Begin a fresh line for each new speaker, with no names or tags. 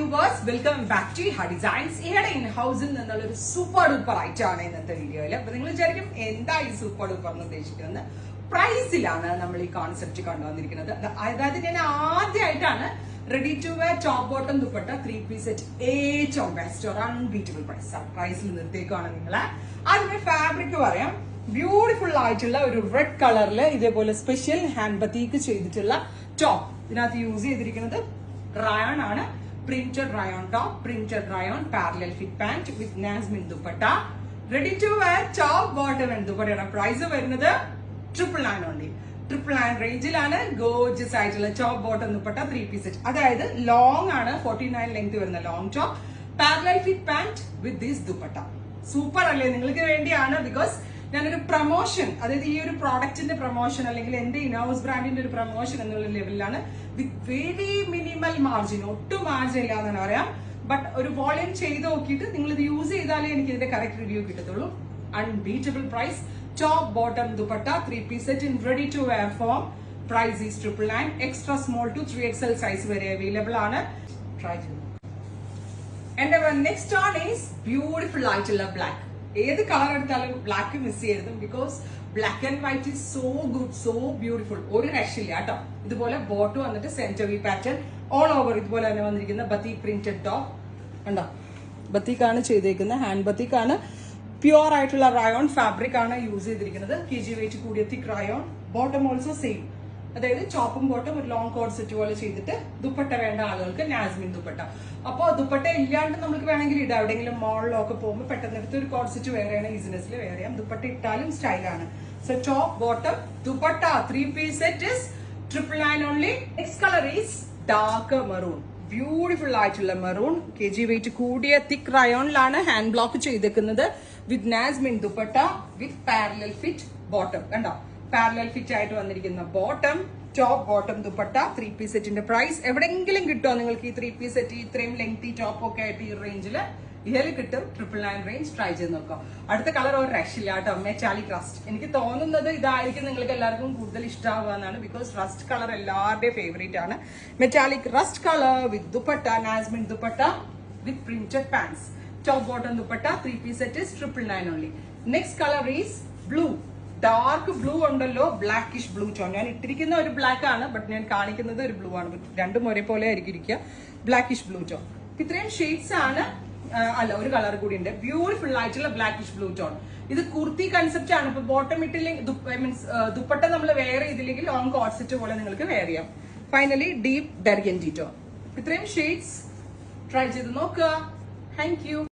viewers, welcome back to Her Designs. Here in house in the super duper item in the video. But the English super duper price ilana concept ready to wear top bottom dupatta 3-piece set age of best or unbeatable price. Price in the fabric beautiful light red color special hand batik top. Use rayon printed rayon top, printed rayon parallel fit pant with Nasmin dupatta. Ready to wear top bottom and dupatta. Price of another 999 only. 999 range gorgeous top bottom dupatta 3-piece set. That is long 49 length long top parallel fit pant with this dupatta. Super because promotion, that is product in the promotion, in-house brand in the promotion level with very minimal margin, no margin. But a volume use the correct review. Unbeatable price. Top bottom dupatta 3-piece set in ready to wear form. Price is 999. Extra small to 3XL size very available. Try it. And our next one is beautiful light black. This color black because black and white is so good, so beautiful. This is bottom and center V pattern all over. This is batik printed top. Batik hand batik pure rayon fabric use kg weight thick rayon. Bottom also same. That is top and bottom long cord set dupatta venda aalukku Nasmin dupatta. Appo dupatta illande namukku venengil ida evadengilum mall okke പോകുമ്പോൾ പെട്ടെന്ന് എടുത്ത് ഒരു cord set wear ചെയ്യണം easinessly wear ചെയ്യാം. dupatta ഇട്ടാലും style ആണ്. So top bottom dupatta 3-piece set is 999 only. Next color is dark maroon. Beautiful ആയിട്ടുള്ള maroon kg weight കൂടിയ thick rayon ലാണ് hand block ചെയ്തിരിക്കുന്നത് with Nasmin dupatta with parallel fit bottom. കണ്ടോ? Parallel fit ആയിട്ട് വന്നിരിക്കുന്ന bottom top bottom dupatta 3-piece set ന്റെ price എവിടെയെങ്കിലും കിട്ടോ നിങ്ങൾക്ക് ഈ 3-piece set ഇത്രയും lengthy top ഒക്കെ ആയിട്ട് ഈ റേഞ്ചിൽ ഇതിൽ കിട്ടും 999 റേഞ്ച് ട്രൈ ചെയ്ത് നോക്കാം. അടുത്ത കളർ ഒരു രക്ഷയില്ല കേട്ടോ, മെറ്റാലിക് റസ്റ്റ്. എനിക്ക് തോന്നുന്നത് ഇതായിരിക്കും നിങ്ങൾക്ക് എല്ലാവർക്കും കൂടുതൽ ഇഷ്ടമാവുക എന്നാണ്. ബിക്കോസ് റസ്റ്റ് കളർ എല്ലാവരുടെയും ഫേവറേറ്റ് ആണ്. Metallic rest colour with dupatta Nasmin dupatta with printed pants. Top bottom dupatta 3-piece set is 999 only. Next color is blue. Dark blue ഉണ്ടല്ലോ, blackish blue tone. ഞാൻ ഇട്ടിരിക്കുന്ന ഒരു ബ്ലാക്ക് ആണ്, ബട്ട് ഞാൻ കാണിക്കുന്നത് ഒരു ബ്ലൂ ആണ്. രണ്ടും ഒരേപോലെ ആയിരിക്കും ഇരിക്കുക. Blackish blue tone. ഇത്രയും ഷെയ്ഡ്സ് ആണ്. അല്ല, ഒരു കളർ കൂടി ഉണ്ട്. ബ്യൂട്ടിഫുൾ ആയിട്ടുള്ള ബ്ലാക്കിഷ് ബ്ലൂ ടോൺ. ഇത് കുർത്തി കൺസെപ്റ്റ് ആണ്. ഇപ്പൊ ബോട്ടം ഇട്ടില്ലെങ്കിൽ മീൻസ് ദുപ്പട്ട നമ്മൾ വെയർ ചെയ്തില്ലെങ്കിൽ ലോങ് കോട്ട് സെറ്റ് പോലെ നിങ്ങൾക്ക് വെയർ ചെയ്യാം. Finally deep burgundy tone. ഇത്രയും ഷെയ്ഡ്സ് ട്രൈ ചെയ്ത് നോക്കുക. Thank you.